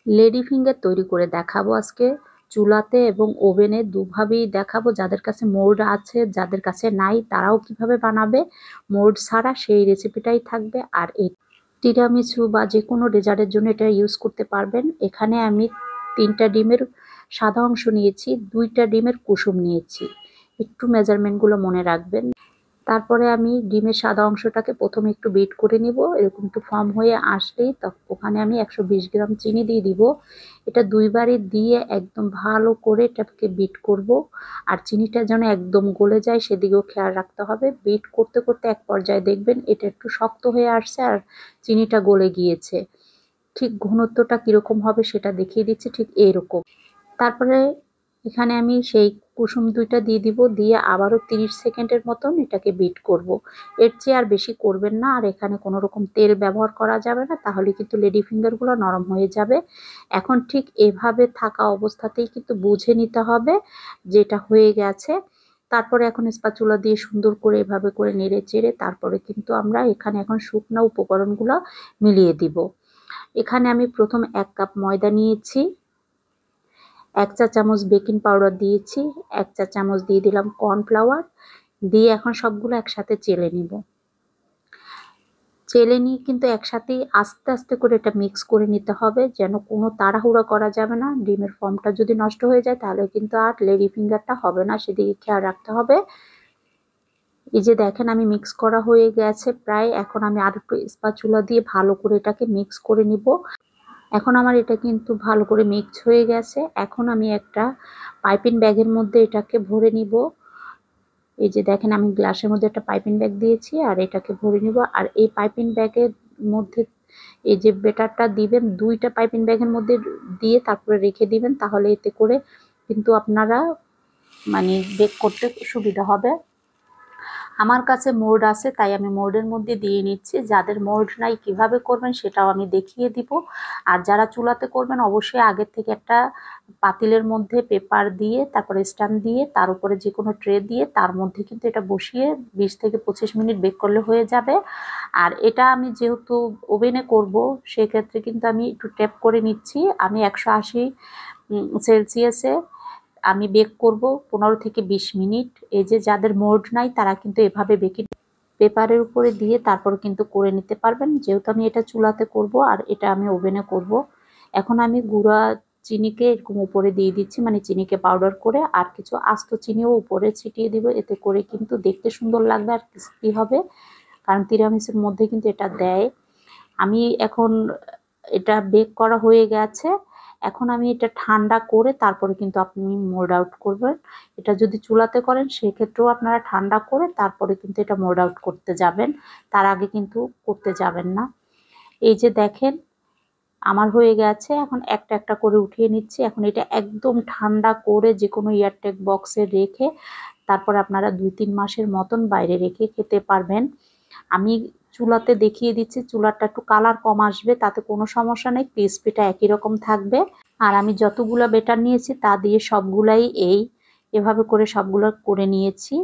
Lady finger তৈরি করে দেখাবো আজকে, চুলাতে এবং ওভেনে দুভাবেই দেখাবো। যাদের কাছে মোল্ড আছে, যাদের কাছে নাই, তারাও কিভাবে বানাবে মোল্ড ছাড়া সেই রেসিপিটাই থাকবে। আর এই টিরামিসু বা যে কোনো ডেজার্টের জন্য এটা ইউজ করতে পারবেন। এখানে আমি 3টা ডিমের সাদা অংশ নিয়েছি, 2টা ডিমের কুসুম নিয়েছি, একটু মেজারমেন্টগুলো মনে রাখবেন। তারপরে আমি ডিমের সাদা অংশটাকে প্রথমে একটু বিট করে নিব, এরকম একটু ফর্ম হয়ে আসলেই ওখানে আমি 120 গ্রাম চিনি দিয়ে দিব। এটা দুইবারই দিয়ে একদম ভালো করে এটাকে বিট করব। আর চিনিটা যেন একদম গলে যায় সেদিকেও খেয়াল রাখতে হবে। বিট করতে করতে এক পর্যায়ে দেখবেন এটা একটু শক্ত হয়ে আসছে আর চিনিটা গলে গিয়েছে। ঠিক ঘনত্বটা কিরকম হবে সেটা দেখিয়ে দিচ্ছি, ঠিক এইরকম। তারপরে এখানে আমি সেই কুসুম 2টা দিয়ে দিব, দিয়ে আবারও 30 সেকেন্ডের মতন এটাকে বিট করব। এর চেয়ে আর বেশি করবেন না। আর এখানে কোনো রকম তেল ব্যবহার করা যাবে না, তাহলে কিন্তু লেডি ফিঙ্গারগুলো নরম হয়ে যাবে। এখন ঠিক এভাবে থাকা অবস্থাতেই কিন্তু বুঝে নিতে হবে যেটা হয়ে গেছে। তারপরে এখন স্প্যাচুলা দিয়ে সুন্দর করে এভাবে করে নেড়ে চেড়ে তারপরে কিন্তু আমরা এখানে এখন শুকনো উপকরণগুলো মিলিয়ে দিব। এখানে আমি প্রথম 1 কাপ ময়দা নিয়েছি, 1 চা চামচ বেকিং পাউডার দিয়েছি, 1 চা চামচ দিয়ে দিলাম কর্নফ্লাওয়ার, দিয়ে এখন সবগুলো একসাথে চেলে নিব। চেলে নিয়ে কিন্তু একসাথেই আস্তে আস্তে করে এটা মিক্স করে নিতে হবে, যেন কোনো তাড়াহুড়া করা যাবে না। ডিমের ফর্মটা যদি নষ্ট হয়ে যায় তাহলে কিন্তু আর লেডি ফিঙ্গারটা হবে না, সেদিকে খেয়াল রাখতে হবে। এই যে দেখেন আমি মিক্স করা হয়ে গেছে প্রায়। এখন আমি আর একটু স্প্যাচুলা দিয়ে ভালো করে এটাকে মিক্স করে নিব। এখন আমার এটা কিন্তু ভালো করে মিক্স হয়ে গেছে। এখন আমি একটা পাইপিং ব্যাগের মধ্যে এটাকে ভরে নিব। এই যে দেখেন আমি গ্লাসের মধ্যে একটা পাইপিং ব্যাগ দিয়েছি আর এটাকে ভরে নিব। আর এই পাইপিং ব্যাগের মধ্যে এই যে বেটারটা দিবেন 2টা পাইপিং ব্যাগের মধ্যে দিয়ে তারপরে রেখে দিবেন, তাহলে এতে করে কিন্তু আপনারা মানে বেক করতে সুবিধা হবে। আমার কাছে মোল্ড আছে তাই আমি মোল্ডের মধ্যে দিয়ে নিচ্ছি। যাদের মোল্ড নাই কিভাবে করবেন সেটাও আমি দেখিয়ে দিব। আর যারা চুলাতে করবেন অবশ্যই আগের থেকে একটা পাতিলের মধ্যে পেপার দিয়ে তারপরে স্ট্যান্ড দিয়ে তার উপরে যে কোনো ট্রে দিয়ে তার মধ্যে কিন্তু এটা বসিয়ে 20 থেকে 25 মিনিট বেক করলে হয়ে যাবে। আর এটা আমি যেহেতু ওভেনে করব সেক্ষেত্রে কিন্তু আমি একটু ট্যাপ করে নিচ্ছি। আমি 180 সেলসিয়াসে আমি বেক করব 15 থেকে 20 মিনিট। এই যে যাদের মোল্ড নাই তারা কিন্তু এভাবে বেকিং পেপারের উপরে দিয়ে তারপর কিন্তু করে নিতে পারবেন। যেহেতু আমি এটা চুলাতে করব আর এটা আমি ওভেনে করব। এখন আমি গুঁড়া চিনিকে এরকম উপরে দিয়ে দিচ্ছি, মানে চিনিকে পাউডার করে, আর কিছু আস্ত চিনিও উপরে ছিটিয়ে দিব। এতে করে কিন্তু দেখতে সুন্দর লাগবে আর ক্রিস্পি হবে, কারণ তিরামিসুর মধ্যে কিন্তু এটা দেয়। আমি এখন এটা বেক করা হয়ে গেছে। এখন আমি এটা ঠান্ডা করে তারপরে কিন্তু আপনি মোল্ড আউট করবেন। এটা যদি চুলাতে করেন সেক্ষেত্রেও আপনারা ঠান্ডা করে তারপরে কিন্তু এটা মোল্ড আউট করতে যাবেন, তার আগে কিন্তু করতে যাবেন না। এই যে দেখেন আমার হয়ে গেছে। এখন একটা একটা করে উঠিয়ে নিচ্ছি। এখন এটা একদম ঠান্ডা করে যে কোনো এয়ারটাইট বক্সে রেখে তারপর আপনারা 2-3 মাসের মতন বাইরে রেখে খেতে পারবেন। আমি চুলাতে দেখিয়ে দিচ্ছি, চুলাটা একটু কালার কম আসবে, তাতে কোনো সমস্যা নেই, ক্রিসপিটা একই রকম থাকবে। আর আমি যতগুলো বেটার নিয়েছি তা দিয়ে সবগুলাই এভাবে করে সবগুলো করে নিয়েছি।